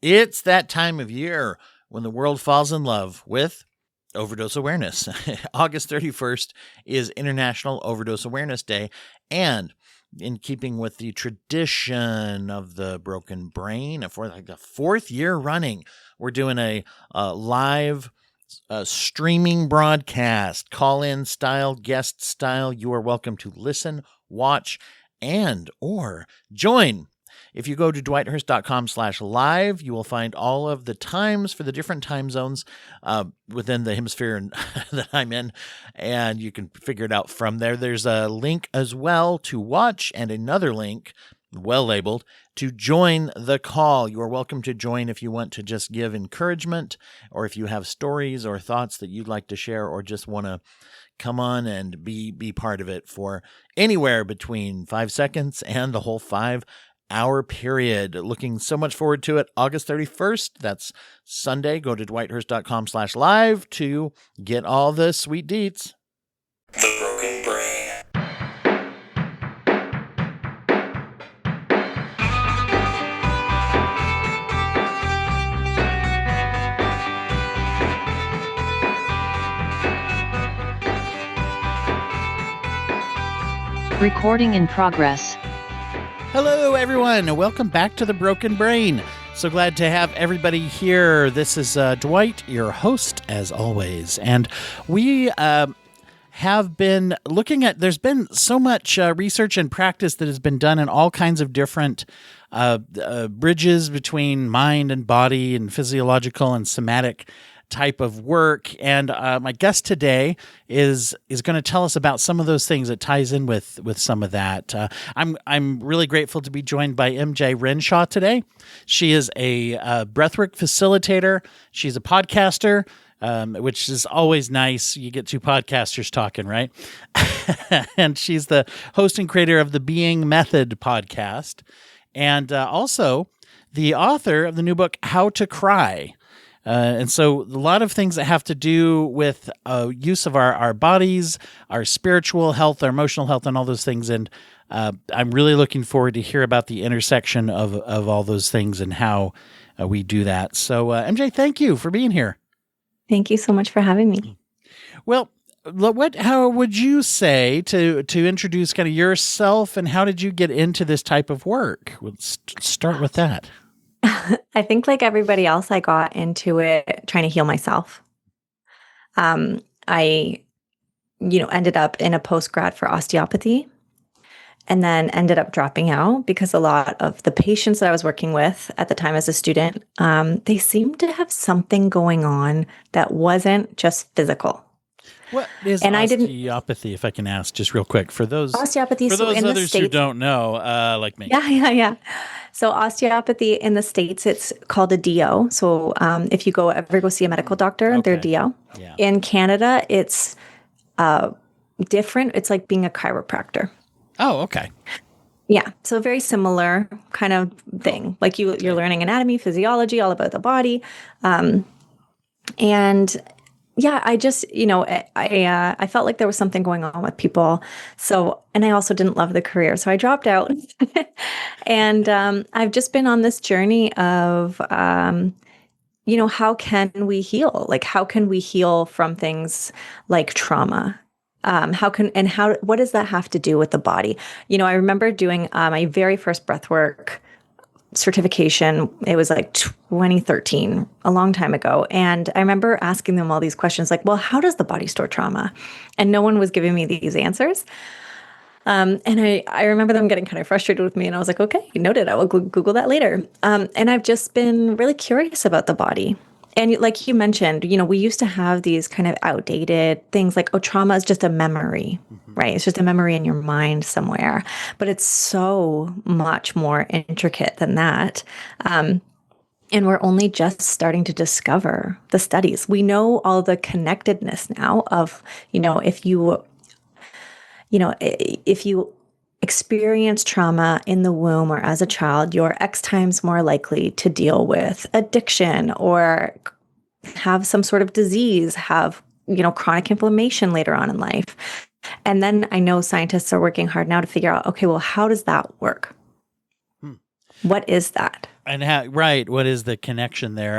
It's that time of year when the world falls in love with overdose awareness. August 31st is International Overdose Awareness Day. And in keeping with the tradition of the Broken Brain, for like the fourth year running, we're doing a live streaming broadcast, call-in style, guest style. You are welcome to listen, watch, and or join. If you go to dwighthurst.com/live, you will find all of the times for the different time zones within the hemisphere that I'm in, and you can figure it out from there. There's a link as well to watch and another link, well labeled, to join the call. You are welcome to join if you want to just give encouragement, or if you have stories or thoughts that you'd like to share, or just want to come on and be part of it for anywhere between 5 seconds and the whole 5-hour period. Looking so much forward to it. August 31st, that's Sunday. Go to dwighthurst.com/live to get all the sweet deets. The Broken Brain. Recording in progress. Hello, everyone. Welcome back to The Broken Brain. So glad to have everybody here. This is Dwight, your host, as always. And we have been looking at, there's been so much research and practice that has been done in all kinds of different bridges between mind and body and physiological and somatic type of work. And my guest today is going to tell us about some of those things that ties in with some of that. I'm really grateful to be joined by MJ Renshaw today. She is a breathwork facilitator. She's a podcaster, which is always nice. You get two podcasters talking, right? And she's the host and creator of the Being Method podcast, and also the author of the new book, How to Cry. And so a lot of things that have to do with use of our bodies, our spiritual health, our emotional health, and all those things. And I'm really looking forward to hear about the intersection of all those things and how we do that. So MJ, thank you for being here. Thank you so much for having me. Well, how would you say to introduce kind of yourself, and how did you get into this type of work? Let's start with that. I think like everybody else, I got into it trying to heal myself. I, ended up in a post-grad for osteopathy, and then ended up dropping out because a lot of the patients that I was working with at the time as a student, they seemed to have something going on that wasn't just physical. What is osteopathy, if I can ask, just real quick, for those osteopathy? For those in others who don't know, like me. Yeah. So osteopathy in the States, it's called a DO. So if you ever go see a medical doctor, they're DO. Yeah. In Canada, it's different. It's like being a chiropractor. Oh, okay. Yeah. So very similar kind of thing. Like you're learning anatomy, physiology, all about the body. And yeah, I just, I felt like there was something going on with people. So, and I also didn't love the career. So I dropped out. And I've just been on this journey of, how can we heal? Like, how can we heal from things like trauma? What does that have to do with the body? I remember doing my very first breathwork certification. It was like 2013, a long time ago. And I remember asking them all these questions like, well, how does the body store trauma? And no one was giving me these answers. And I remember them getting kind of frustrated with me, and I was like, okay, noted. I will Google that later. And I've just been really curious about the body. And like you mentioned, we used to have these kind of outdated things like, oh, trauma is just a memory, right? It's just a memory in your mind somewhere. But it's so much more intricate than that. And we're only just starting to discover the studies. We know all the connectedness now of, if you experience trauma in the womb or as a child, you're X times more likely to deal with addiction or have some sort of disease, have, chronic inflammation later on in life. And then I know scientists are working hard now to figure out, okay, well, how does that work? What is that? And how, right, what is the connection there?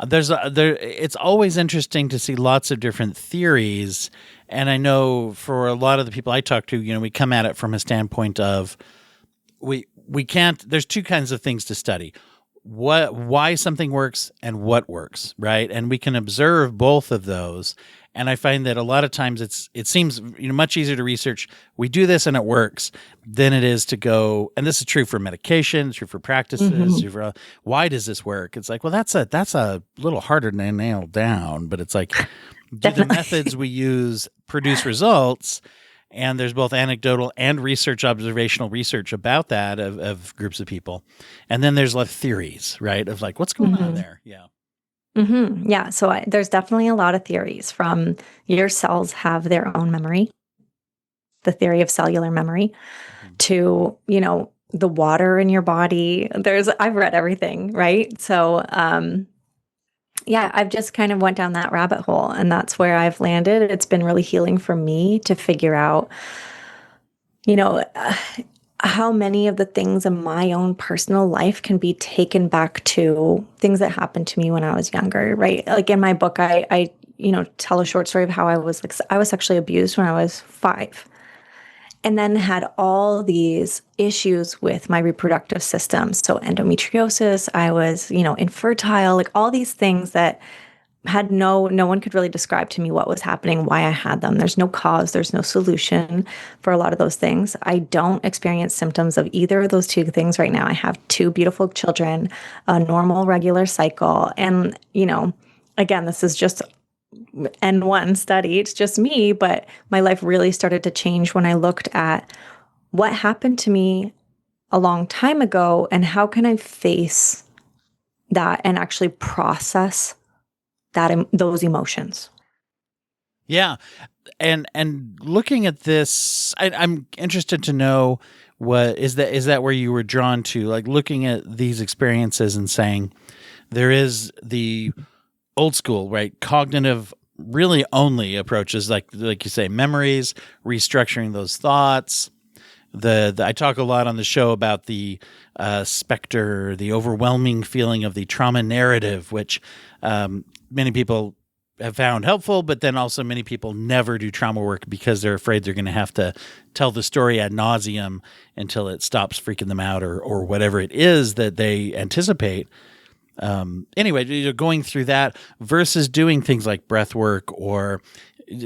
There it's always interesting to see lots of different theories, and I know for a lot of the people I talk to, we come at it from a standpoint of we can't. There's two kinds of things to study: why something works and what works, right? And we can observe both of those. And I find that a lot of times it seems much easier to research. We do this and it works than it is to go. And this is true for medication, true for practices. True for, why does this work? It's like, well, that's a little harder to nail down. But it's like, do the methods we use produce results? And there's both anecdotal and observational research about that of groups of people. And then there's like theories, right? Of like, what's going on there? Yeah. Yeah. So there's definitely a lot of theories from your cells have their own memory, the theory of cellular memory, to, the water in your body. I've read everything, right? So, yeah, I've just kind of went down that rabbit hole, and that's where I've landed. It's been really healing for me to figure out, how many of the things in my own personal life can be taken back to things that happened to me when I was younger, right? Like in my book, I tell a short story of how I was sexually abused when I was 5, and then had all these issues with my reproductive system. So endometriosis, I was, infertile, like all these things that had no one could really describe to me what was happening, why I had them. There's no cause, there's no solution for a lot of those things. I don't experience symptoms of either of those two things right now. I have 2 beautiful children, a normal, regular cycle. And, again, this is just N1 study. It's just me, but my life really started to change when I looked at what happened to me a long time ago and how can I face that and actually process those emotions. Yeah. And looking at this, I'm interested to know what is that where you were drawn to, like looking at these experiences and saying there is the old school, right? Cognitive really only approaches like you say, memories, restructuring those thoughts. I talk a lot on the show about the specter, the overwhelming feeling of the trauma narrative, which many people have found helpful, but then also many people never do trauma work because they're afraid they're going to have to tell the story ad nauseum until it stops freaking them out or whatever it is that they anticipate. Anyway, going through that versus doing things like breath work or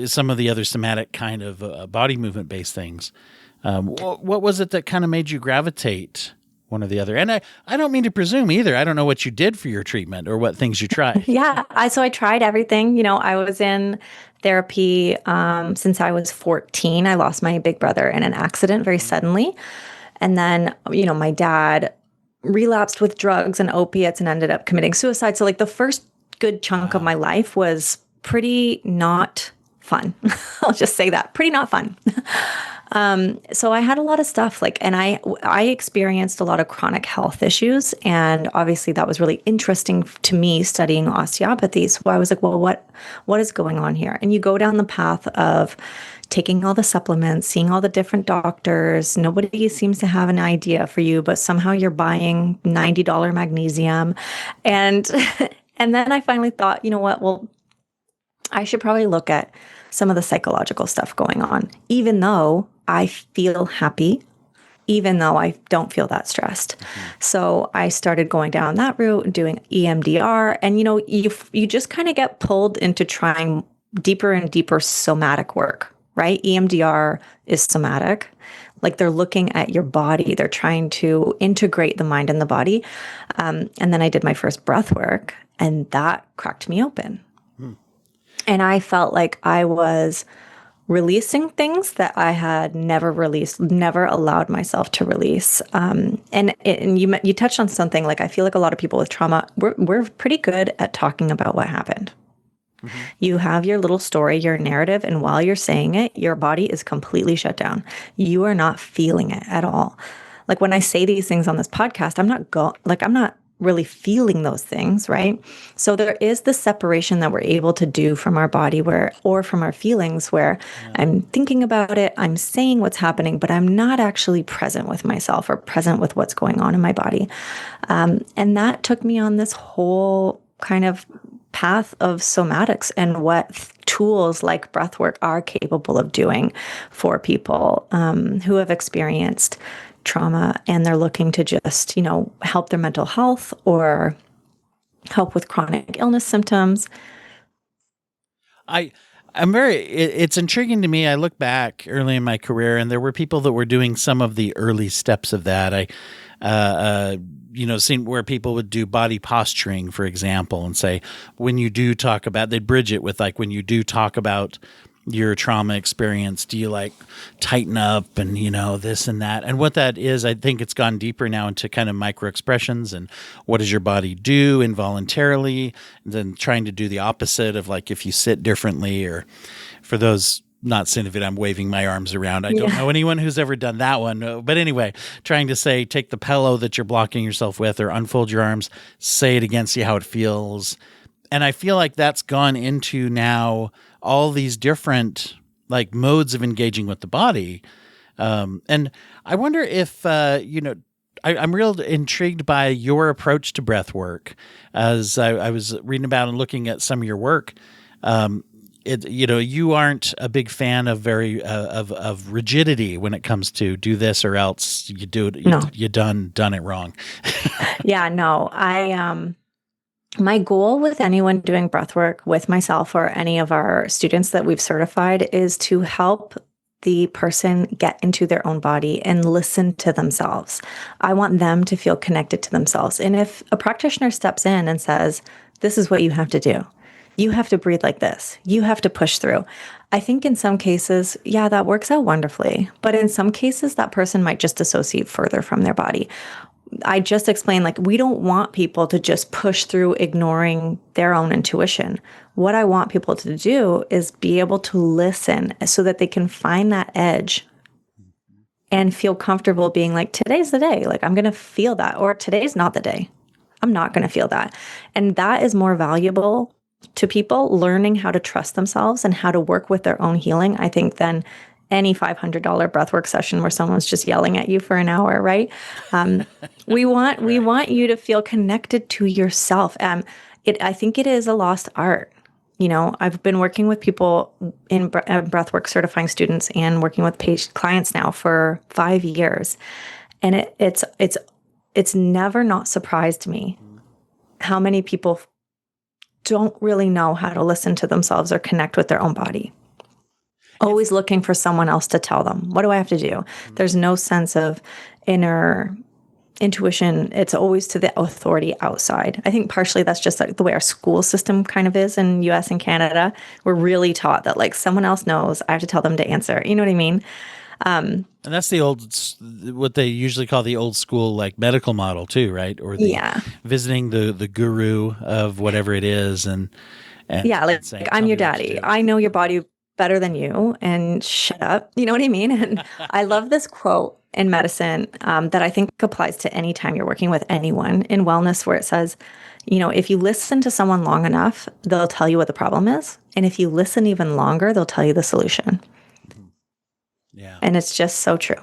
some of the other somatic kind of body movement based things. What was it that kind of made you gravitate one or the other? And I don't mean to presume either. I don't know what you did for your treatment or what things you tried. Yeah. So I tried everything. I was in therapy since I was 14. I lost my big brother in an accident very suddenly. And then, my dad relapsed with drugs and opiates and ended up committing suicide. So like the first good chunk of my life was pretty not fun. I'll just say that. Pretty not fun. So I had a lot of stuff and I experienced a lot of chronic health issues. And obviously that was really interesting to me studying osteopathy. So I was like, well, what is going on here? And you go down the path of taking all the supplements, seeing all the different doctors. Nobody seems to have an idea for you, but somehow you're buying $90 magnesium. And, and then I finally thought, you know what? Well, I should probably look at some of the psychological stuff going on, even though I feel happy, even though I don't feel that stressed. So I started going down that route and doing EMDR. And, you just kind of get pulled into trying deeper and deeper somatic work, right? EMDR is somatic. Like they're looking at your body. They're trying to integrate the mind and the body. And then I did my first breath work and that cracked me open. And I felt like I was releasing things that I had never released, never allowed myself to release. And you touched on something, like I feel like a lot of people with trauma, we're pretty good at talking about what happened. Mm-hmm. You have your little story, your narrative, and while you're saying it, your body is completely shut down. You are not feeling it at all. Like when I say these things on this podcast, I'm not really feeling those things, right? So there is this separation that we're able to do from our body or from our feelings where I'm thinking about it, I'm saying what's happening, but I'm not actually present with myself or present with what's going on in my body. And that took me on this whole kind of path of somatics and what tools like breathwork are capable of doing for people who have experienced trauma and they're looking to just, help their mental health or help with chronic illness symptoms. It's intriguing to me. I look back early in my career and there were people that were doing some of the early steps of that. Seen where people would do body posturing, for example, and say, when you do talk about, they'd bridge it with like, when you do talk about your trauma experience, do you like tighten up and, this and that? And what that is, I think it's gone deeper now into kind of micro expressions and what does your body do involuntarily, and then trying to do the opposite of like, if you sit differently, or for those not seeing it, I'm waving my arms around. I don't know anyone who's ever done that one. But anyway, trying to say, take the pillow that you're blocking yourself with or unfold your arms, say it again, see how it feels. And I feel like that's gone into now all these different like modes of engaging with the body. And I wonder if, I'm real intrigued by your approach to breath work. As I was reading about and looking at some of your work, you aren't a big fan of of rigidity when it comes to do this or else you do it. You done it wrong. Yeah, no, my goal with anyone doing breath work with myself or any of our students that we've certified is to help the person get into their own body and listen to themselves. I want them to feel connected to themselves. And if a practitioner steps in and says, this is what you have to do, you have to breathe like this, you have to push through, I think in some cases, yeah, that works out wonderfully. But in some cases, that person might just dissociate further from their body. I just explained, like, we don't want people to just push through ignoring their own intuition. What I want people to do is be able to listen so that they can find that edge and feel comfortable being like, today's the day. Like, I'm going to feel that. Or today's not the day. I'm not going to feel that. And that is more valuable to people learning how to trust themselves and how to work with their own healing, I think, than any $500 breathwork session where someone's just yelling at you for an hour, right? We want you to feel connected to yourself. I think it is a lost art. I've been working with people in breathwork, certifying students, and working with clients now for 5 years, and it's never not surprised me how many people don't really know how to listen to themselves or connect with their own body. Always looking for someone else to tell them, what do I have to do? There's no sense of inner intuition. It's always to the authority outside. I think partially that's just like the way our school system kind of is in US and Canada. We're really taught that like someone else knows, I have to tell them to answer. You know what I mean? And that's what they usually call the old school, like medical model too, right? Or visiting the guru of whatever it is. And like I'm your daddy. I know your body better than you, and shut up. You know what I mean? And I love this quote in medicine that I think applies to any time you're working with anyone in wellness, where it says, if you listen to someone long enough, they'll tell you what the problem is. And if you listen even longer, they'll tell you the solution. Yeah. And it's just so true.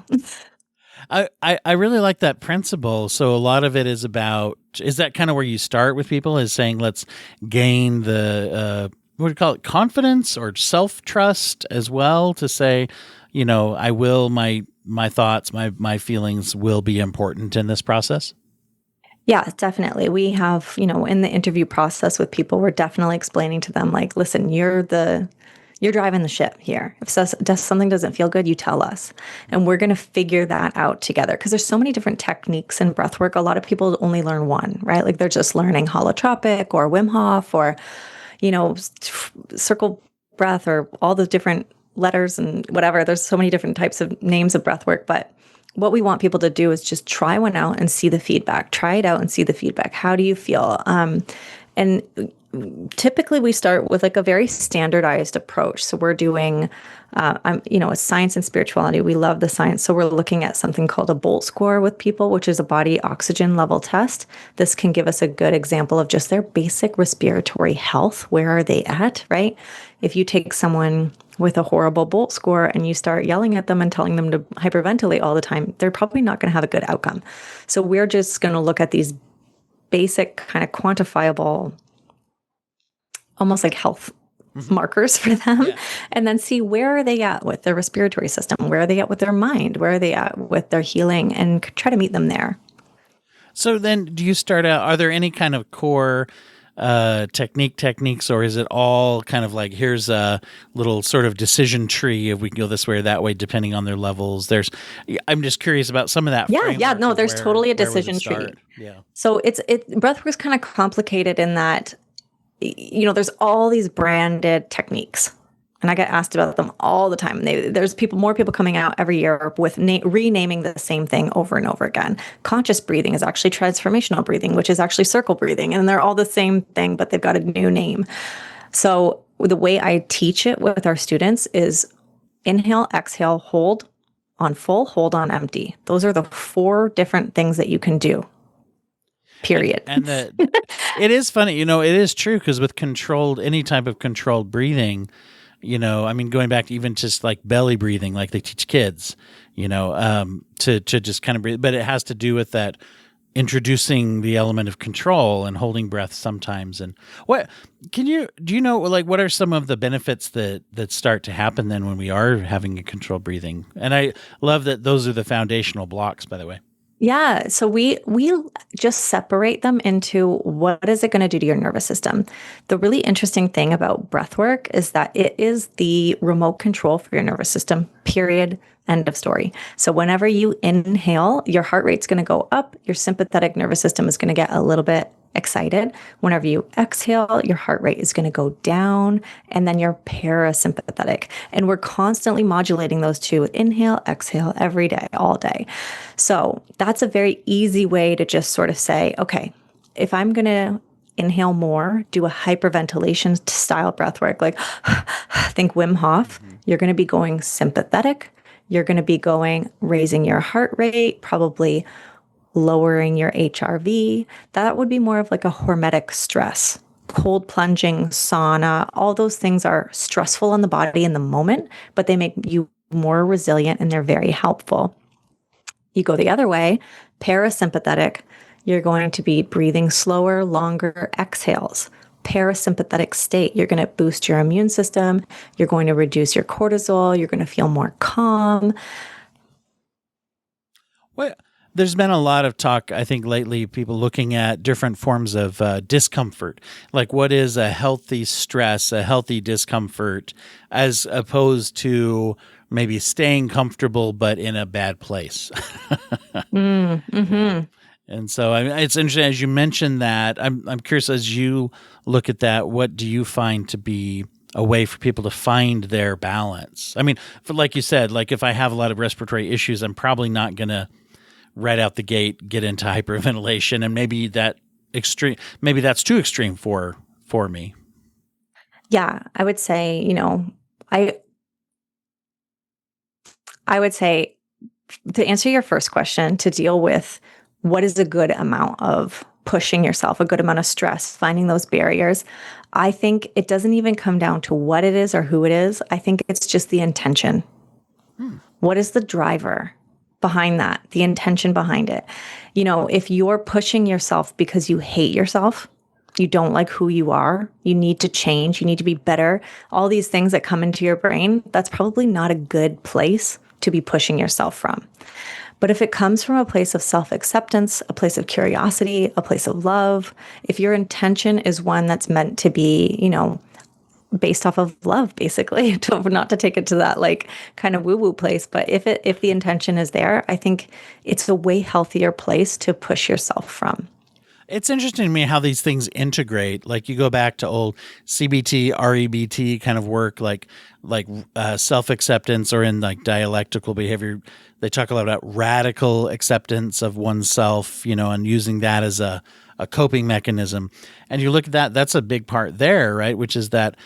I really like that principle. So a lot of it is that kind of where you start with people, is saying, let's gain the, what do you call it? Confidence or self-trust as well, to say, my thoughts, my feelings will be important in this process. Yeah, definitely. We have, in the interview process with people, we're definitely explaining to them, like, listen, you're driving the ship here. If something doesn't feel good, you tell us. And we're going to figure that out together. Because there's so many different techniques in breath work. A lot of people only learn one, right? Like they're just learning holotropic or Wim Hof or, circle breath or all the different letters and whatever. There's so many different types of names of breath work. But what we want people to do is just try one out and see the feedback. Try it out and see the feedback. How do you feel? And typically we start with like a very standardized approach. So we're doing, it's science and spirituality. We love the science. So we're looking at something called a Bolt score with people, which is a body oxygen level test. This can give us a good example of just their basic respiratory health. Where are they at, right? If you take someone with a horrible Bolt score and you start yelling at them and telling them to hyperventilate all the time, they're probably not going to have a good outcome. So we're just going to look at these basic kind of quantifiable, almost like health markers for them, and then see where are they at with their respiratory system, where are they at with their mind, where are they at with their healing, and try to meet them there. So then do you start out, are there any kind of core techniques, or is it all kind of like, here's a little sort of decision tree if we can go this way or that way, depending on their levels? I'm just curious about some of that. No, there's totally a decision tree. Yeah. So breathwork's kind of complicated in that, there's all these branded techniques. And I get asked about them all the time. There's more people coming out every year with renaming the same thing over and over again. Conscious breathing is actually transformational breathing, which is actually circle breathing. And they're all the same thing, but they've got a new name. So the way I teach it with our students is inhale, exhale, hold on full, hold on empty. Those are the 4 different things that you can do. Period. And it is funny, it is true, because with any type of controlled breathing, going back to even just like belly breathing, like they teach kids, to just kind of breathe, but it has to do with that introducing the element of control and holding breath sometimes. And what are some of the benefits that start to happen then when we are having a controlled breathing? And I love that those are the foundational blocks, by the way. Yeah. So we just separate them into what is it going to do to your nervous system. The really interesting thing about breath work is that it is the remote control for your nervous system, period, end of story. So whenever you inhale, your heart rate's going to go up. Your sympathetic nervous system is going to get a little bit excited. Whenever you exhale, your heart rate is going to go down, and then your parasympathetic. And we're constantly modulating those two with inhale, exhale every day, all day. So that's a very easy way to just sort of say, okay, if I'm going to inhale more, do a hyperventilation style breath work, like think Wim Hof, you're going to be going sympathetic. You're going to be raising your heart rate, probably lowering your HRV. That would be more of like a hormetic stress. Cold plunging, sauna, all those things are stressful on the body in the moment, but they make you more resilient and they're very helpful. You go the other way, parasympathetic, you're going to be breathing slower, longer exhales. Parasympathetic state, you're going to boost your immune system, you're going to reduce your cortisol, you're going to feel more calm. Well, there's been a lot of talk, I think, lately, people looking at different forms of discomfort. Like, what is a healthy stress, a healthy discomfort, as opposed to maybe staying comfortable but in a bad place? And so, it's interesting, as you mentioned that, I'm curious, as you look at that, what do you find to be a way for people to find their balance? Like you said, like if I have a lot of respiratory issues, I'm probably not going to right out the gate get into hyperventilation, and maybe that's too extreme for me. Yeah, I would say, I would say, to answer your first question, to deal with what is a good amount of pushing yourself, a good amount of stress, finding those barriers, I think it doesn't even come down to what it is or who it is. I think it's just the intention. What is the driver behind that, the intention behind it? If you're pushing yourself because you hate yourself, you don't like who you are, you need to change, you need to be better, all these things that come into your brain, that's probably not a good place to be pushing yourself from. But if it comes from a place of self-acceptance, a place of curiosity, a place of love, if your intention is one that's meant to be, based off of love, basically, not to take it to that like kind of woo-woo place, but if the intention is there, I think it's a way healthier place to push yourself from. It's interesting to me how these things integrate. Like you go back to old CBT, REBT kind of work, like self-acceptance, or in like dialectical behavior, they talk a lot about radical acceptance of oneself, and using that as a a coping mechanism. And you look at that, that's a big part there, right? Which is that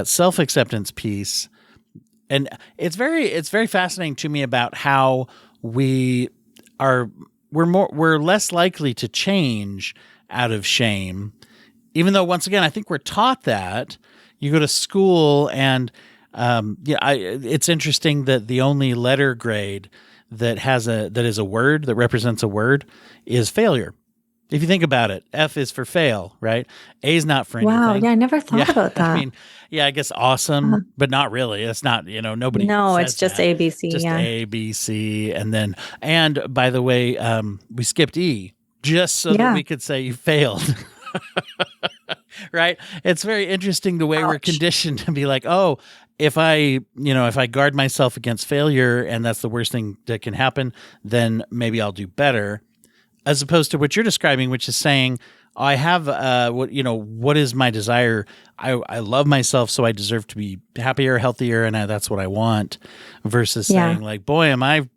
self-acceptance piece. And it's very fascinating to me about how we're less likely to change out of shame, even though, once again, I think we're taught that. You go to school and it's interesting that the only letter grade that is a word that represents a word is failure. If you think about it, F is for fail, right? A is not for anything. Wow. Yeah, I never thought about that. I mean, I guess awesome, but not really. It's not, nobody. No, says it's just that. ABC. Just Yeah. A, B, C, and by the way, we skipped E just so that we could say you failed. Right? It's very interesting the way we're conditioned to be like, oh, if I guard myself against failure and that's the worst thing that can happen, then maybe I'll do better. As opposed to what you're describing, which is saying, I have what is my desire? I love myself, so I deserve to be happier, healthier, and that's what I want. Versus saying like, boy, am I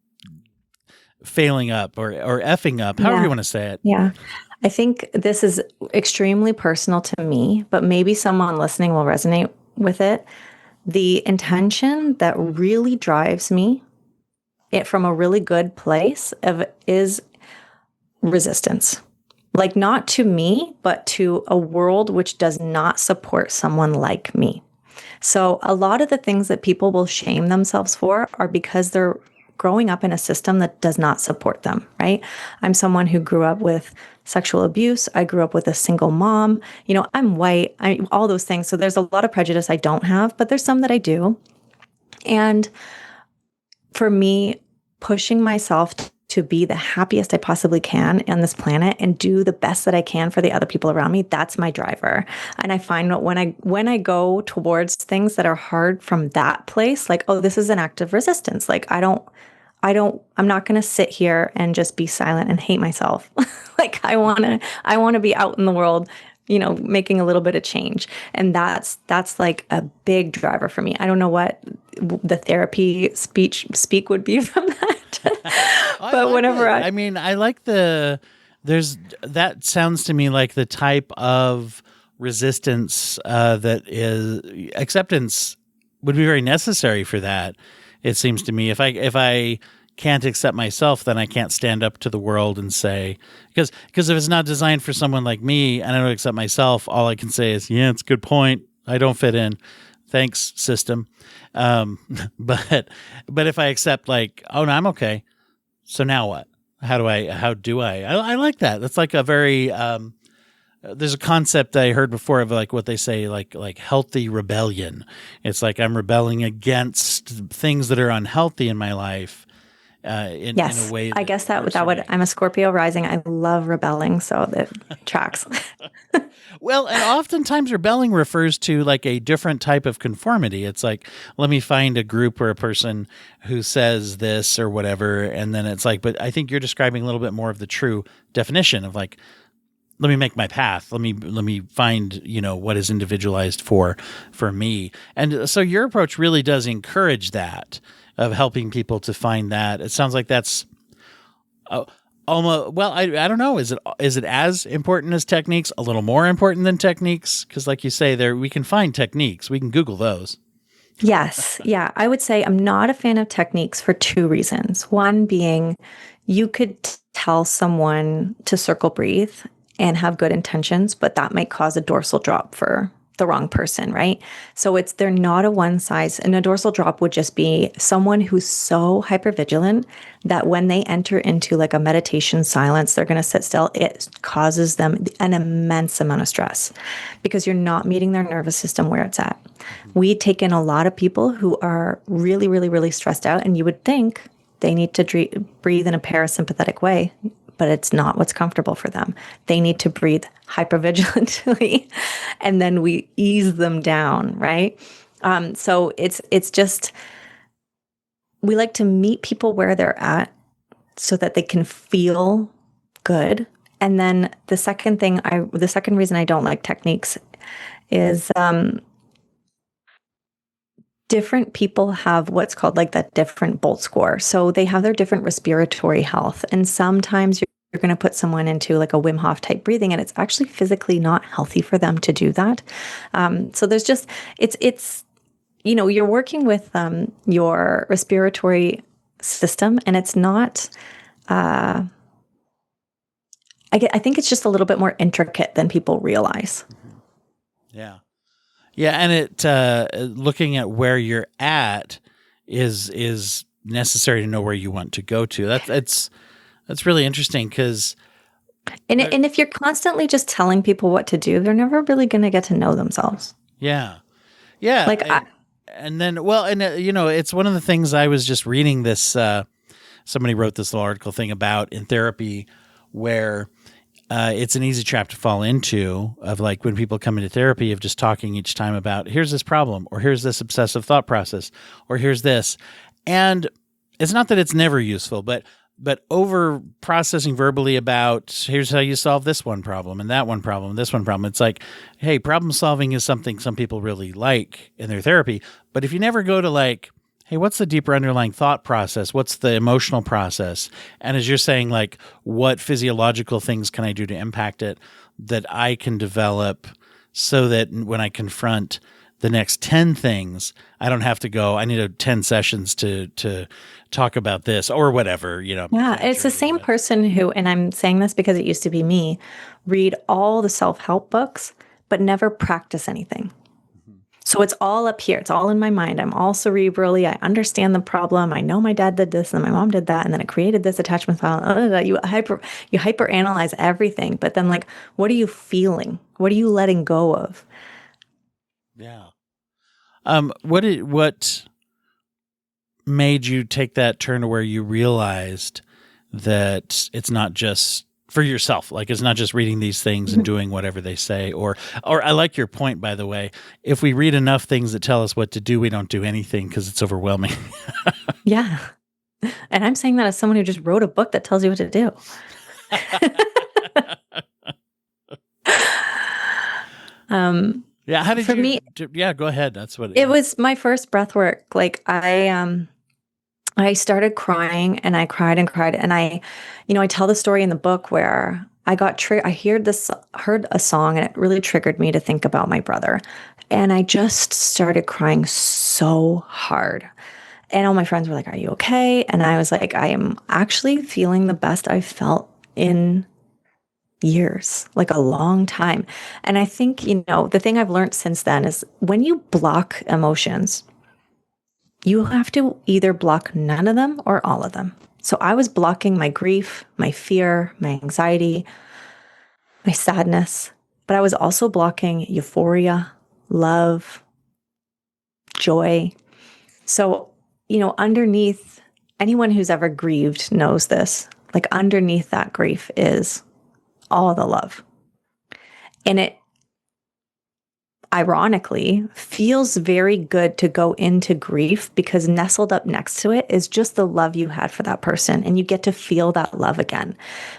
failing up or effing up, however you want to say it. Yeah. I think this is extremely personal to me, but maybe someone listening will resonate with it. The intention that really drives me from a really good place is resistance. Like, not to me, but to a world which does not support someone like me. So a lot of the things that people will shame themselves for are because they're growing up in a system that does not support them, right? I'm someone who grew up with sexual abuse. I grew up with a single mom. I'm white, all those things. So there's a lot of prejudice I don't have, but there's some that I do. And for me, pushing myself to be the happiest I possibly can on this planet and do the best that I can for the other people around me, that's my driver. And I find that when I go towards things that are hard from that place, like, oh, this is an act of resistance. Like, I'm not going to sit here and just be silent and hate myself. Like, I want to be out in the world, making a little bit of change. And that's like a big driver for me. I don't know what the therapy speak would be from that. But whenever I like that sounds to me like the type of resistance that is acceptance would be very necessary for that. It seems to me if I can't accept myself, then I can't stand up to the world and say, because if it's not designed for someone like me and I don't accept myself, all I can say is, yeah, it's a good point. I don't fit in. Thanks, system. But if I accept, like, oh no, I'm okay. So now what? How do I? I like that. That's like a very, there's a concept I heard before of like what they say, like healthy rebellion. It's like I'm rebelling against things that are unhealthy in my life. In a way I guess that would, I'm a Scorpio rising. I love rebelling. So that tracks. Well, and oftentimes rebelling refers to like a different type of conformity. It's like, let me find a group or a person who says this or whatever. And then it's like, but I think you're describing a little bit more of the true definition of like, let me make my path. Let me find, what is individualized for me. And so your approach really does encourage that, of helping people to find that. It sounds like that's almost, well, I don't know. Is it as important as techniques? A little more important than techniques? Because like you say, we can find techniques. We can Google those. Yes. Yeah. I would say I'm not a fan of techniques for two reasons. One being, you could tell someone to circle breathe and have good intentions, but that might cause a dorsal drop for the wrong person, right? So they're not a one size, and a dorsal drop would just be someone who's so hypervigilant that when they enter into like a meditation silence, they're going to sit still. It causes them an immense amount of stress because you're not meeting their nervous system where it's at. We take in a lot of people who are really, really, really stressed out, and you would think they need to breathe in a parasympathetic way, but it's not what's comfortable for them. They need to breathe hypervigilantly, and then we ease them down, right? So it's just, we like to meet people where they're at so that they can feel good. And then the second reason I don't like techniques is different people have what's called like that different Bolt score. So they have their different respiratory health. And sometimes you're going to put someone into like a Wim Hof type breathing, and it's actually physically not healthy for them to do that. So there's just, it's, you're working with your respiratory system, and it's not, I think it's just a little bit more intricate than people realize. Yeah. Yeah. And it, looking at where you're at is necessary to know where you want to go to. That's really interesting because. And if you're constantly just telling people what to do, they're never really going to get to know themselves. Yeah. Yeah. Like, and then, well, and it's one of the things I was just reading this, somebody wrote this little article thing about in therapy where it's an easy trap to fall into of like when people come into therapy of just talking each time about here's this problem or here's this obsessive thought process or here's this. And it's not that it's never useful, but over processing verbally about here's how you solve this one problem and that one problem, this one problem. It's like, hey, problem solving is something some people really like in their therapy. But if you never go to like, hey, what's the deeper underlying thought process? What's the emotional process? And as you're saying, like, what physiological things can I do to impact it that I can develop so that when I confront the next 10 things, I don't have to go, I need 10 sessions to talk about this or whatever, Yeah, it's the same person who, and I'm saying this because it used to be me, read all the self-help books, but never practice anything. So it's all up here. It's all in my mind. I'm all cerebrally. I understand the problem. I know my dad did this and my mom did that. And then it created this attachment style. You hyper analyze everything. But then like, what are you feeling? What are you letting go of? Yeah. What made you take that turn to where you realized that it's not just for yourself, like it's not just reading these things and doing whatever they say, or I like your point, by the way, if we read enough things that tell us what to do, we don't do anything because it's overwhelming. Yeah. And I'm saying that as someone who just wrote a book that tells you what to do. Yeah. How did for me, yeah, go ahead. That's what it was my first breath work. Like I started crying and I cried and cried. And I tell the story in the book where I got I heard a song and it really triggered me to think about my brother. And I just started crying so hard. And all my friends were like, "Are you okay?" And I was like, I am actually feeling the best I've felt in years, like a long time. And I think, the thing I've learned since then is when you block emotions, you have to either block none of them or all of them. So I was blocking my grief, my fear, my anxiety, my sadness, but I was also blocking euphoria, love, joy. So, underneath, anyone who's ever grieved knows this, like underneath that grief is all the love. And it ironically feels very good to go into grief because nestled up next to it is just the love you had for that person, and you get to feel that love again.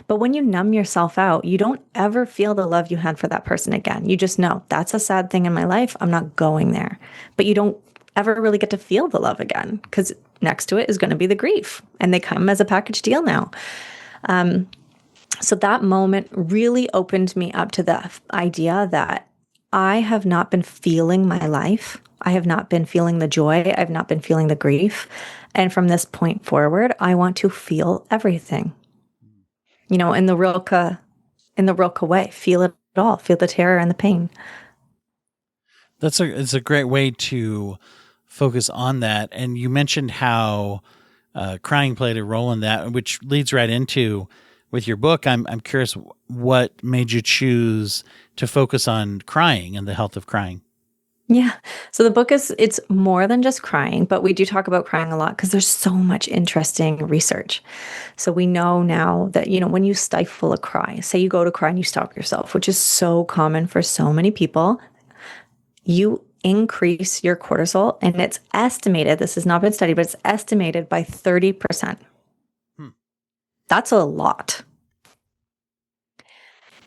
But when you numb yourself out, you don't ever feel the love you had for that person again. You just know that's a sad thing in my life. I'm not going there. But you don't ever really get to feel the love again because next to it is going to be the grief, and they come as a package deal now. So that moment really opened me up to the idea that I have not been feeling my life. I have not been feeling the joy. I've not been feeling the grief. And from this point forward, I want to feel everything. In the Rilke way, feel it all, feel the terror and the pain. It's a great way to focus on that. And you mentioned how crying played a role in that, which leads right into with your book. I'm curious what made you choose to focus on crying and the health of crying. Yeah. So the book it's more than just crying, but we do talk about crying a lot because there's so much interesting research. So we know now that, when you stifle a cry, say you go to cry and you stop yourself, which is so common for so many people, you increase your cortisol, and it's estimated, this has not been studied, but it's estimated by 30%. That's a lot.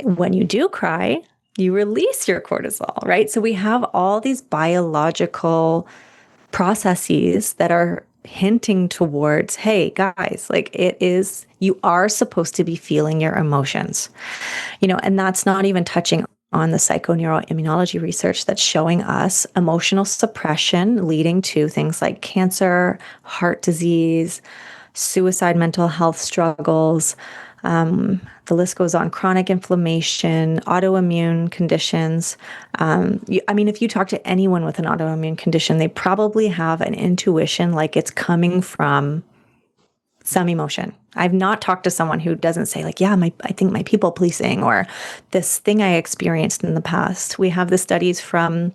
When you do cry, you release your cortisol, right? So we have all these biological processes that are hinting towards, hey guys, like you are supposed to be feeling your emotions, and that's not even touching on the psychoneuroimmunology research that's showing us emotional suppression leading to things like cancer, heart disease, suicide, mental health struggles. The list goes on, chronic inflammation, autoimmune conditions. If you talk to anyone with an autoimmune condition, they probably have an intuition like it's coming from some emotion. I've not talked to someone who doesn't say like, yeah, I think my people pleasing or this thing I experienced in the past. We have the studies from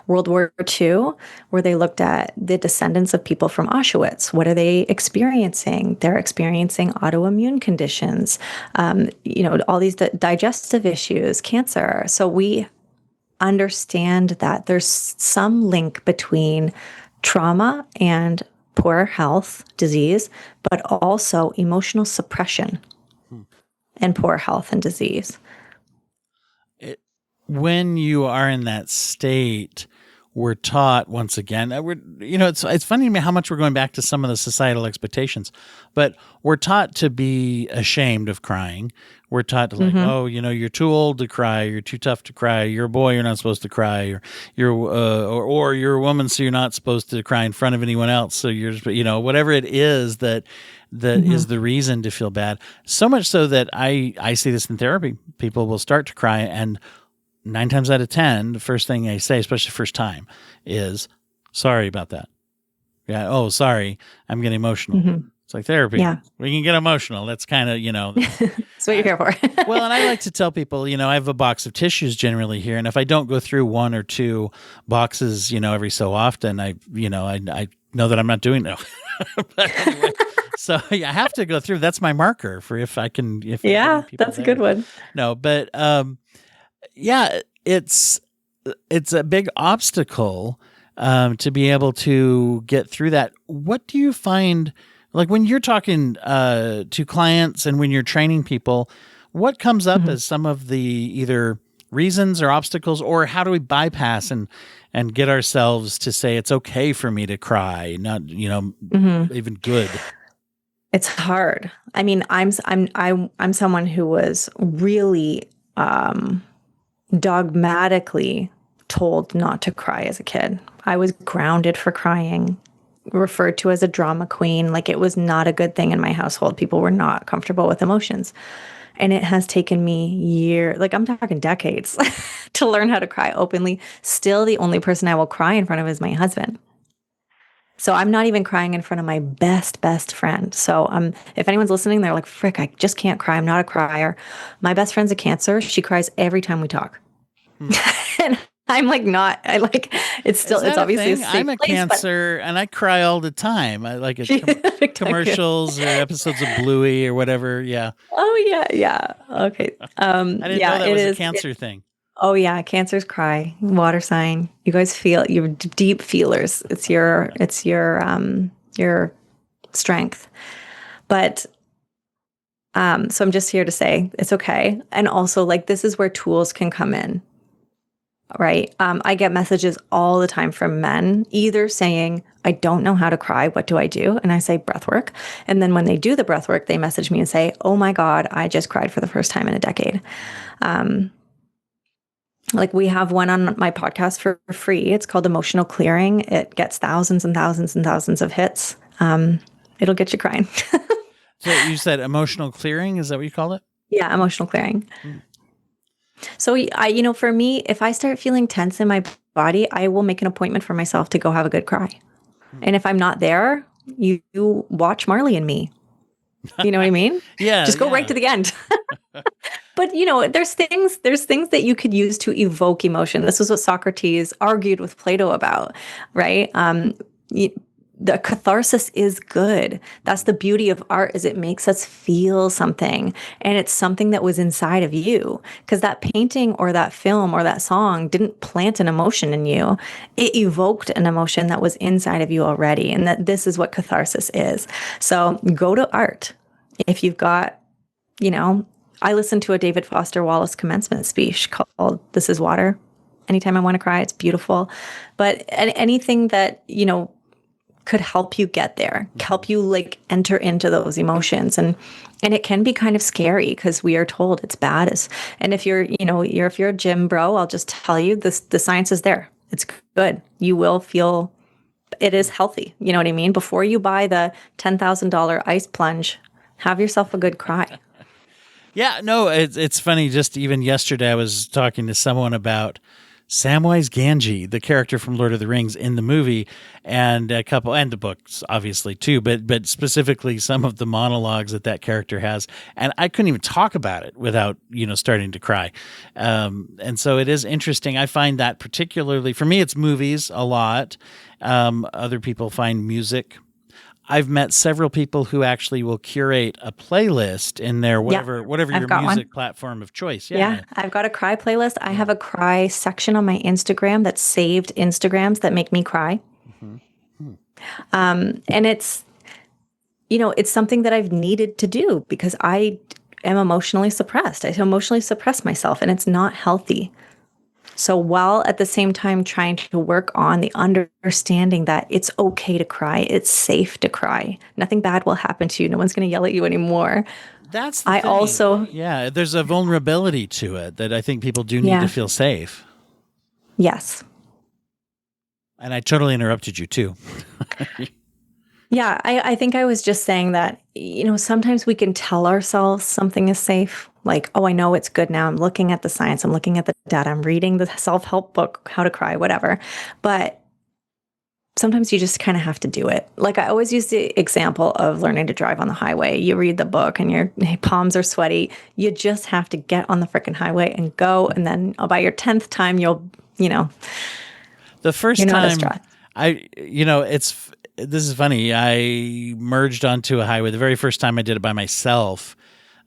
World War II, where they looked at the descendants of people from Auschwitz. What are they experiencing? They're experiencing autoimmune conditions, all these digestive issues, cancer. So we understand that there's some link between trauma and poor health, disease, but also emotional suppression and poor health and disease. When you are in that state, we're taught once again, it's funny to me how much we're going back to some of the societal expectations, but we're taught to be ashamed of crying. We're taught to you're too old to cry. You're too tough to cry. You're a boy. You're not supposed to cry. Or you're a woman. So you're not supposed to cry in front of anyone else. So you're, whatever it is that is the reason to feel bad. So much so that I see this in therapy. People will start to cry, and 9 times out of 10, the first thing they say, especially the first time, is sorry about that. Yeah. Oh, sorry. I'm getting emotional. Mm-hmm. It's like therapy. Yeah. We can get emotional. That's kind of, That's what you're here for. Well, and I like to tell people, I have a box of tissues generally here. And if I don't go through 1 or 2 boxes, every so often, I know that I'm not doing it. But anyway, so I have to go through. That's my marker for if I can. Yeah, that's a good one. No, but, yeah, it's a big obstacle to be able to get through that. What do you find, like when you're talking to clients and when you're training people, what comes up as some of the either reasons or obstacles, or how do we bypass and get ourselves to say it's okay for me to cry, not even good? It's hard. I mean, I'm someone who was really dogmatically told not to cry as a kid. I was grounded for crying, referred to as a drama queen. Like, it was not a good thing in my household. People were not comfortable with emotions. And it has taken me years, like I'm talking decades, to learn how to cry openly. Still, the only person I will cry in front of is my husband. So I'm not even crying in front of my best friend. So if anyone's listening, they're like, frick, I just can't cry. I'm not a crier. My best friend's a Cancer. She cries every time we talk. And I'm like, it's obviously a safe I'm a place, Cancer and I cry all the time. I like it. Commercials or episodes of Bluey or whatever. Yeah. Oh yeah. Yeah. Okay. I didn't know that was a Cancer thing. Oh yeah. Cancers cry. Water sign. You guys feel, you're deep feelers. It's your strength. But so I'm just here to say it's okay. And also, like, this is where tools can come in. Right. I get messages all the time from men either saying, I don't know how to cry. What do I do? And I say breath work. And then when they do the breath work, they message me and say, oh my God, I just cried for the first time in a decade. Like, we have one on my podcast for free. It's called Emotional Clearing. It gets thousands and thousands and thousands of hits. It'll get you crying. So you said emotional clearing. Is that what you call it? Yeah. Emotional clearing. So for me, if I start feeling tense in my body, I will make an appointment for myself to go have a good cry. And if I'm not there, you watch Marley and Me. You know what I mean? Yeah. Just go right to the end. But there's things that you could use to evoke emotion. This is what Socrates argued with Plato about, right? The catharsis is good. That's the beauty of art, is it makes us feel something. And it's something that was inside of you, because that painting or that film or that song didn't plant an emotion in you. It evoked an emotion that was inside of you already. And that this is what catharsis is. So go to art. If you've got, I listened to a David Foster Wallace commencement speech called This Is Water. Anytime I want to cry, it's beautiful. But anything that, could help you get there, help you like enter into those emotions. And it can be kind of scary because we are told it's bad. And if if you're a gym bro, I'll just tell you this, the science is there. It's good. You will feel it is healthy. You know what I mean? Before you buy the $10,000 ice plunge, have yourself a good cry. Yeah, no, it's funny. Just even yesterday, I was talking to someone about Samwise Gamgee, the character from Lord of the Rings in the movie, and the books, obviously too, but specifically some of the monologues that character has, and I couldn't even talk about it without starting to cry. And so it is interesting. I find that particularly for me, it's movies a lot. Other people find music. I've met several people who actually will curate a playlist in their whatever your music platform of choice. Yeah, I've got a cry playlist. I have a cry section on my Instagram that's saved Instagrams that make me cry. And it's something that I've needed to do because I am emotionally suppressed. I emotionally suppress myself, and it's not healthy. So while at the same time trying to work on the understanding that it's okay to cry, it's safe to cry. Nothing bad will happen to you. No one's going to yell at you anymore. That's the thing. There's a vulnerability to it that I think people do need to feel safe. Yes. And I totally interrupted you too. Yeah, I think I was just saying that, sometimes we can tell ourselves something is safe. Like, oh, I know it's good now. I'm looking at the science. I'm looking at the data. I'm reading the self-help book, How to Cry, whatever. But sometimes you just kind of have to do it. Like I always use the example of learning to drive on the highway. You read the book and your palms are sweaty. You just have to get on the freaking highway and go. And then by your 10th time, you'll, the first time this is funny. I merged onto a highway. The very first time I did it by myself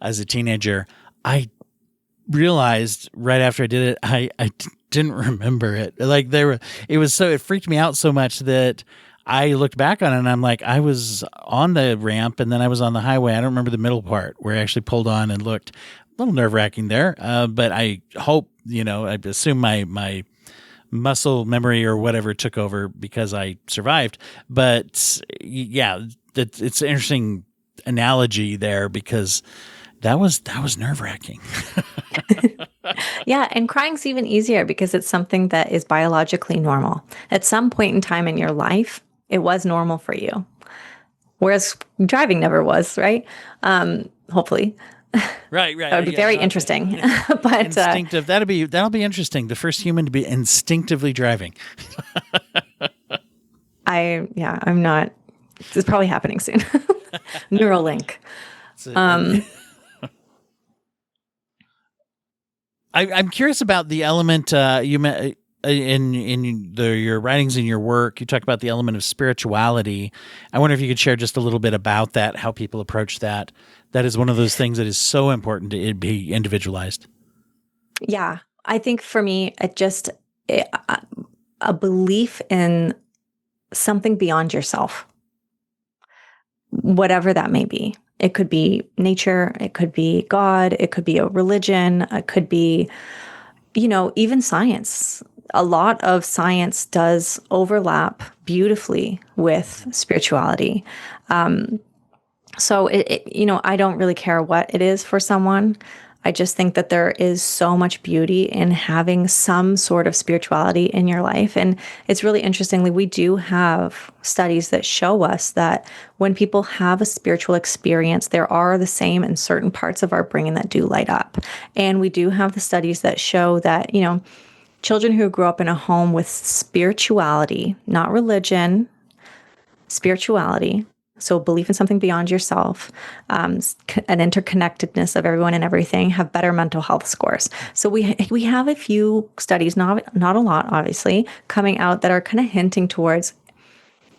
as a teenager, I realized right after I did it, I didn't remember it. Like it freaked me out so much that I looked back on it and I'm like, I was on the ramp and then I was on the highway. I don't remember the middle part where I actually pulled on and looked. A little nerve wracking there. But I hope, I assume my muscle memory or whatever took over because I survived. But yeah, it's an interesting analogy there because that was nerve wracking. Yeah. And crying's even easier because it's something that is biologically normal. At some point in time in your life, it was normal for you. Whereas driving never was, right? Hopefully. Right. That would be very interesting. But instinctive. That'll be interesting. The first human to be instinctively driving. I'm not. This is probably happening soon. Neuralink. I'm curious about the element you met in your writings and your work. You talk about the element of spirituality. I wonder if you could share just a little bit about that, how people approach that. That is one of those things that is so important to it be individualized. Yeah, I think for me, a belief in something beyond yourself, whatever that may be. It could be nature, it could be God, it could be a religion, it could be, even science. A lot of science does overlap beautifully with spirituality. So I don't really care what it is for someone. I just think that there is so much beauty in having some sort of spirituality in your life. And it's really interestingly, we do have studies that show us that when people have a spiritual experience, there are the same in certain parts of our brain that do light up. And we do have the studies that show that, children who grew up in a home with spirituality, not religion, spirituality, so belief in something beyond yourself, an interconnectedness of everyone and everything, have better mental health scores. So we have a few studies, not a lot, obviously, coming out that are kind of hinting towards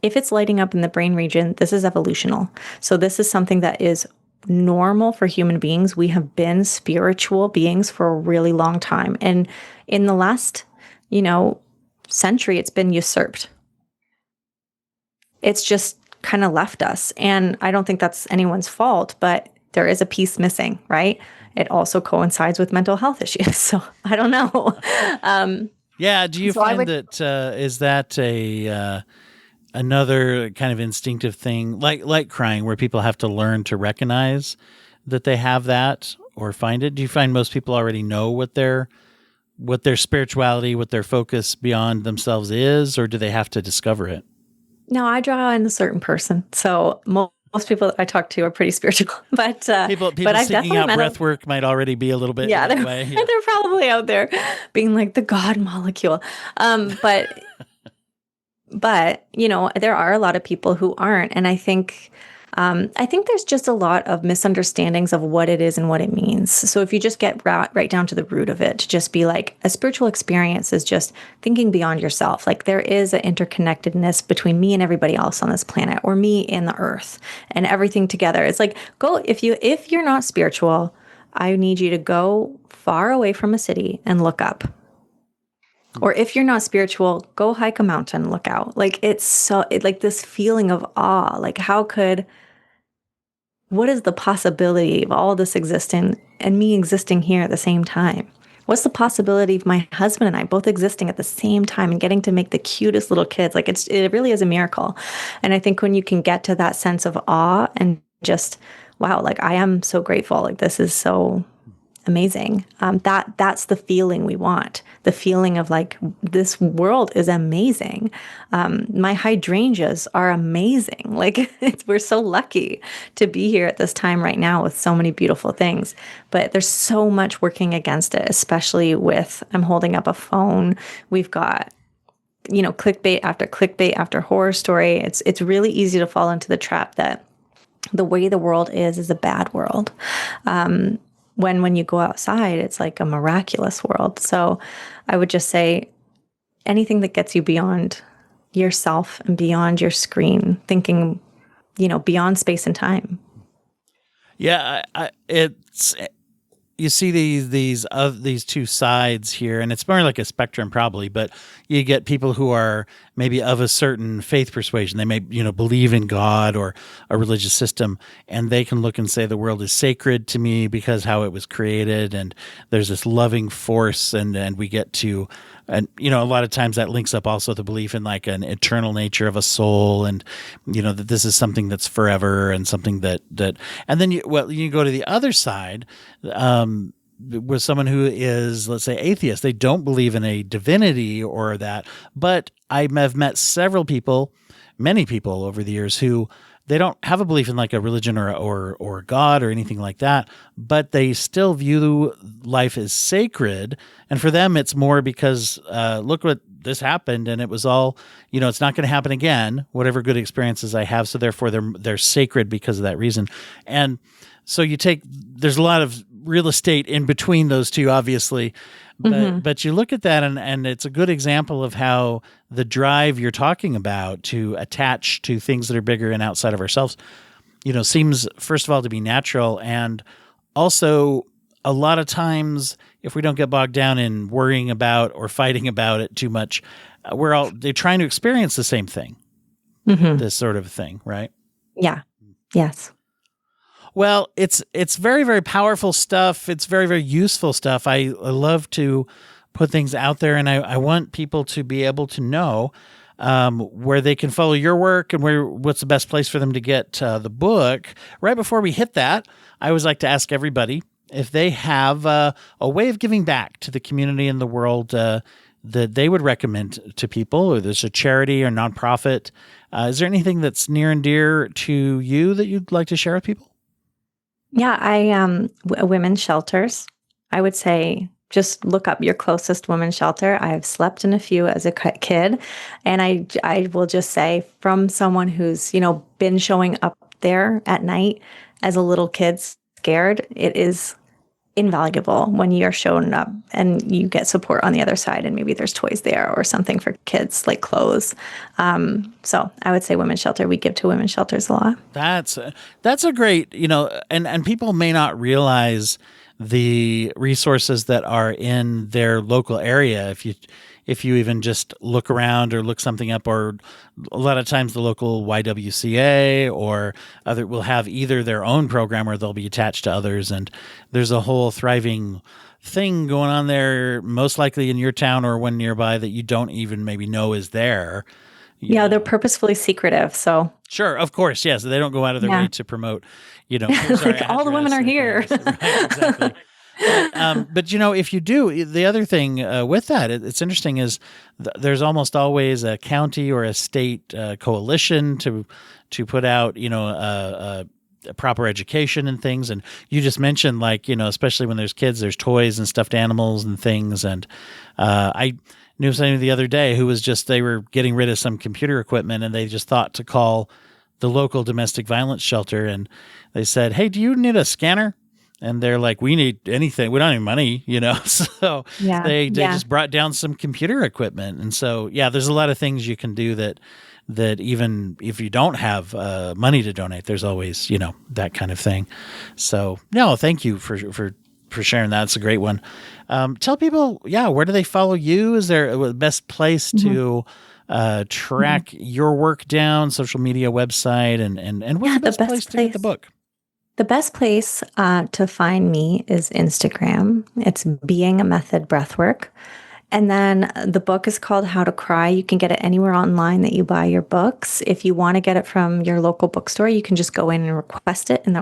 if it's lighting up in the brain region, this is evolutional. So this is something that is normal for human beings. We have been spiritual beings for a really long time. And in the last, century, it's been usurped. It's just kind of left us. And I don't think that's anyone's fault, but there is a piece missing, right? It also coincides with mental health issues. So I don't know. Yeah. Do you find that, is that another kind of instinctive thing, like crying, where people have to learn to recognize that they have that or find it? Do you find most people already know what their spirituality, what their focus beyond themselves is, or do they have to discover it? No, I draw in a certain person. So most people that I talk to are pretty spiritual, but People I've seeking definitely out met breath work might already be a little bit yeah, that they're, way. Yeah. they're probably out there being like the God molecule. But there are a lot of people who aren't, and I think there's just a lot of misunderstandings of what it is and what it means. So if you just get right down to the root of it, to just be like a spiritual experience is just thinking beyond yourself. Like there is an interconnectedness between me and everybody else on this planet, or me and the earth, and everything together. It's like if you're not spiritual, I need you to go far away from a city and look up. Or if you're not spiritual, go hike a mountain, look out. Like like this feeling of awe. Like what is the possibility of all this existing and me existing here at the same time? What's the possibility of my husband and I both existing at the same time and getting to make the cutest little kids? Like it really is a miracle. And I think when you can get to that sense of awe and just, wow, like I am so grateful. Like this is so amazing. That's the feeling we want. The feeling of like, this world is amazing. My hydrangeas are amazing. Like we're so lucky to be here at this time right now with so many beautiful things, but there's so much working against it, especially with, I'm holding up a phone. We've got, clickbait after horror story. It's really easy to fall into the trap that the way the world is a bad world. When you go outside, it's like a miraculous world. So I would just say anything that gets you beyond yourself and beyond your screen, thinking, beyond space and time. Yeah, it's you see these two sides here, and it's more like a spectrum probably, but you get people who are maybe of a certain faith persuasion. They may, believe in God or a religious system, and they can look and say the world is sacred to me because how it was created, and there's this loving force, and we get to, and a lot of times that links up also the belief in like an eternal nature of a soul, and that this is something that's forever and something that and then you go to the other side. With someone who is, let's say, atheist, they don't believe in a divinity or that, but I have met many people over the years who they don't have a belief in like a religion or God or anything like that, but they still view life as sacred. And for them, it's more because, look what this happened, and it was all, it's not going to happen again, whatever good experiences I have. So therefore they're sacred because of that reason. And so there's a lot of real estate in between those two, obviously, but you look at that and it's a good example of how the drive you're talking about to attach to things that are bigger and outside of ourselves, seems first of all to be natural. And also a lot of times if we don't get bogged down in worrying about or fighting about it too much, they're trying to experience the same thing, this sort of thing, right? Yeah. Yes. Well, it's very, very powerful stuff. It's very, very useful stuff. I love to put things out there, and I want people to be able to know where they can follow your work and what's the best place for them to get the book. Right before we hit that, I always like to ask everybody if they have a way of giving back to the community and the world that they would recommend to people, or there's a charity or nonprofit. Is there anything that's near and dear to you that you'd like to share with people? Yeah, women's shelters. I would say just look up your closest women's shelter. I've slept in a few as a kid, and I will just say, from someone who's been showing up there at night as a little kid, scared, it is invaluable when you're showing up and you get support on the other side, and maybe there's toys there or something for kids, like clothes. So I would say women's shelter. We give to women's shelters a lot. That's a great, and people may not realize the resources that are in their local area. If you even just look around or look something up, or a lot of times the local YWCA or other will have either their own program or they'll be attached to others. And there's a whole thriving thing going on there, most likely in your town or one nearby that you don't even maybe know is there. Yeah, they're purposefully secretive. So sure, of course, yes. They don't go out of their way to promote, here's our like all the women are address here. or things. Right, exactly. But if you do, the other thing with that, it's interesting is there's almost always a county or a state coalition to put out, a proper education and things. And you just mentioned, like, especially when there's kids, there's toys and stuffed animals and things. And I knew somebody the other day who was they were getting rid of some computer equipment, and they just thought to call the local domestic violence shelter, and they said, "Hey, do you need a scanner?" And they're like, "We need anything. We don't have money, So they just brought down some computer equipment. And so, there's a lot of things you can do that even if you don't have money to donate, there's always, that kind of thing. So, no, thank you for sharing that. It's a great one. Tell people, where do they follow you? Is there a best place to track your work down, social media, website, and what's the best place to get the book? The best place to find me is Instagram. It's Being a Method Breathwork. And then the book is called How to Cry. You can get it anywhere online that you buy your books. If you want to get it from your local bookstore, you can just go in and request it, and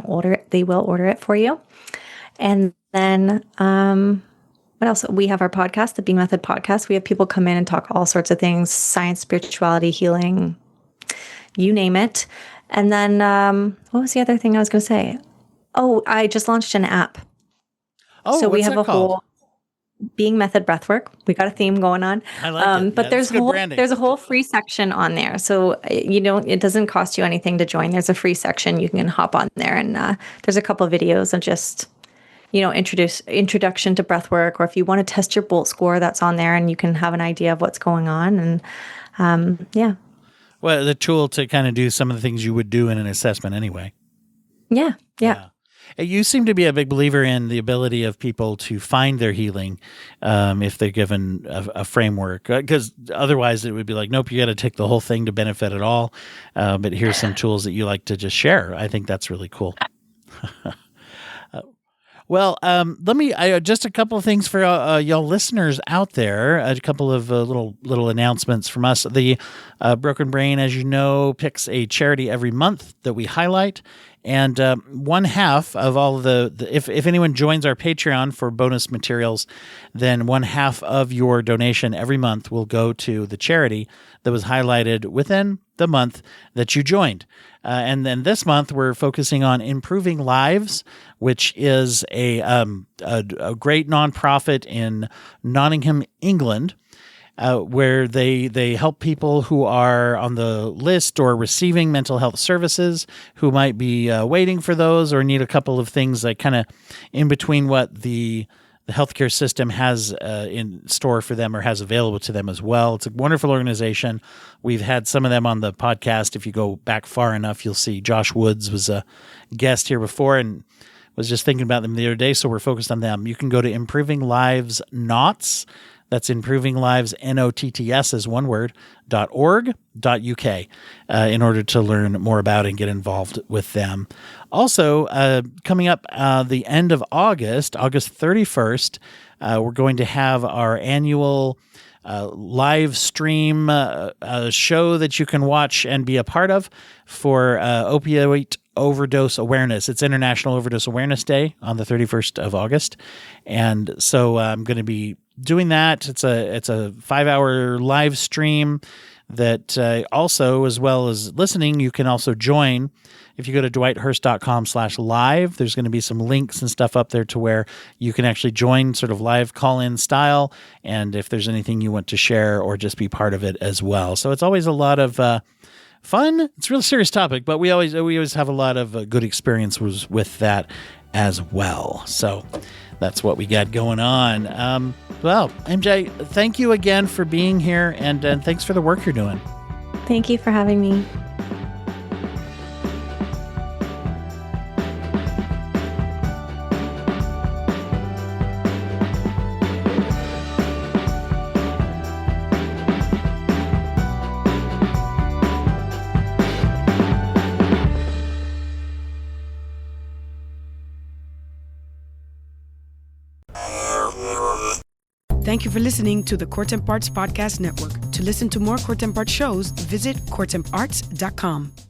they will order it for you. And then what else? We have our podcast, the Being Method podcast. We have people come in and talk all sorts of things: science, spirituality, healing, you name it. And then what was the other thing I was going to say? Oh, I just launched an app. Oh, so we have a called? whole Being Method Breathwork. We got a theme going on. I like it. But there's a whole free section on there. So it doesn't cost you anything to join. There's a free section. You can hop on there, and there's a couple of videos of just introduction to breathwork, or if you want to test your Bolt score, that's on there, and you can have an idea of what's going on. And well, the tool to kind of do some of the things you would do in an assessment anyway. Yeah. You seem to be a big believer in the ability of people to find their healing if they're given a framework, because otherwise it would be like, nope, you got to take the whole thing to benefit it all. But here's some tools that you like to just share. I think that's really cool. Well, let me just a couple of things for y'all listeners out there. A couple of little announcements from us. The Broken Brain, as you know, picks a charity every month that we highlight, and one half of all of the if anyone joins our Patreon for bonus materials, then one half of your donation every month will go to the charity that was highlighted within the month that you joined. And then this month we're focusing on Improving Lives, which is a great nonprofit in Nottingham, England, where they help people who are on the list or receiving mental health services, who might be waiting for those or need a couple of things like kind of in between what the healthcare system has in store for them or has available to them as well. It's a wonderful organization. We've had some of them on the podcast. If you go back far enough, you'll see Josh Woods was a guest here before and was just thinking about them the other day. So we're focused on them. You can go to Improving Lives Knots. That's Improving Lives, NOTTS is one word, .org.uk in order to learn more about and get involved with them. Also, coming up the end of August 31st, we're going to have our annual live stream show that you can watch and be a part of for opioid overdose awareness. It's International Overdose Awareness Day on the 31st of August. And so I'm going to be doing that. It's a 5-hour live stream that also, as well as listening, you can also join. If you go to dwighthurst.com/live, there's going to be some links and stuff up there to where you can actually join sort of live call-in style. And if there's anything you want to share or just be part of it as well. So it's always a lot of fun. It's a real serious topic, but we always have a lot of good experiences with that as well. So that's what we got going on. Well, MJ, thank you again for being here, and thanks for the work you're doing. Thank you for having me. Thank you for listening to the Court Arts Podcast Network. To listen to more Court Arts shows, visit courtemparts.com.